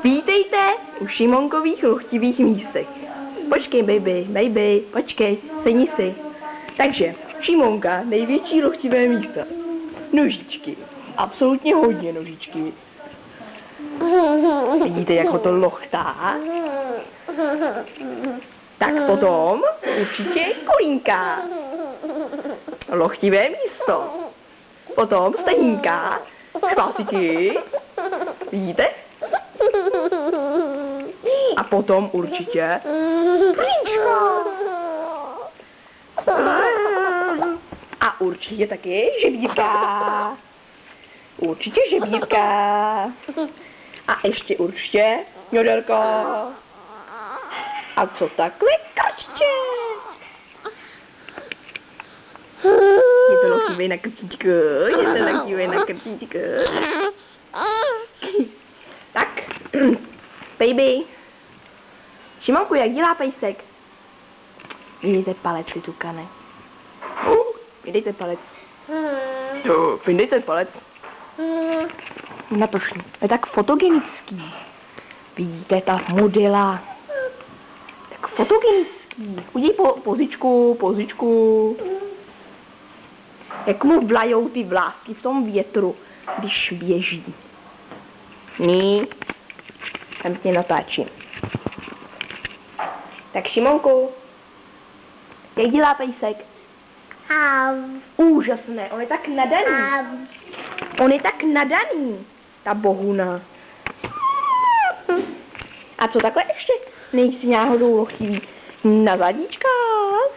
Vítejte u Šimonkových luchtivých místech. Počkej, baby, počkej, sedni si. Takže, Šimonka, největší luchtivé místa. Nožičky. Absolutně hodně nožičky. Vidíte, jak ho to lochtá? Tak potom určitě kolínka. Lochtivé místo. Potom stehínka. Špásíky. Vidíte? A potom určitě klíčko. A určitě taky žebírka. Určitě žebírka. A ještě určitě jodelka. A co takhle krčče? Je to lochtivý na krtíčku. Tak, baby. Šimonku, jak dělá pejsek? Vydejte palec, ty tukane. Vydejte palec. Vydejte palec. Napršný. Je tak fotogenický. Vidíte, ta modela. Tak fotogenický. Uděj pozičku. Jak mu vlajou ty vlásky v tom větru, když běží. Tam tě natáčím. Tak Šimonku, jak dělá pejsek? Úžasné, on je tak nadaný. Ta bohuna. A co takhle ještě? Nejsi náhodou lochtivý? Na zadničkách.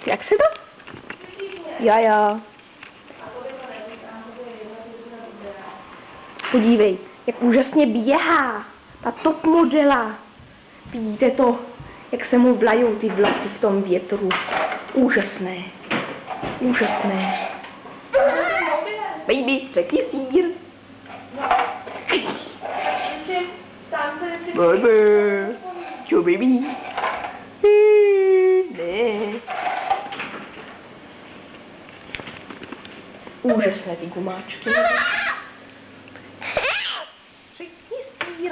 Jak se to? Já. Podívej, jak úžasně běhá. Ta top modela. Vidíte to, jak se mu vlajou ty vlasy v tom větru. Úžasné. Baby, třetí sír. Baby. Čo, baby? Ne. Úžasné ty gumáčky.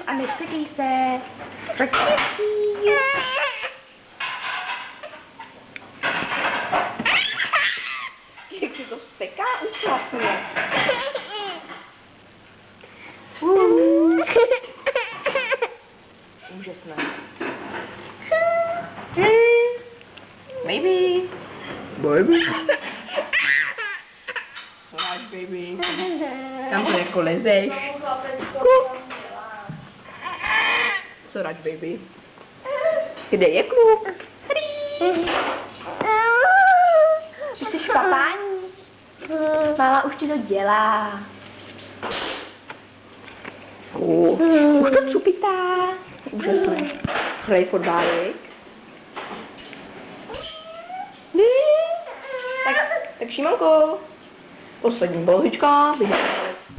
A nesedí se. Třetí sír. Jak se to steká úžasně. Úžasné. Baby. Sláď, baby. Tam to jako lezeš. Co rád, baby? Kde je kluk? Ty jsi špapání. Máma už ti to dělá. Už to cupitá. Úžasné. Hraje fotbálek. Tak Šimonko. Poslední boložička.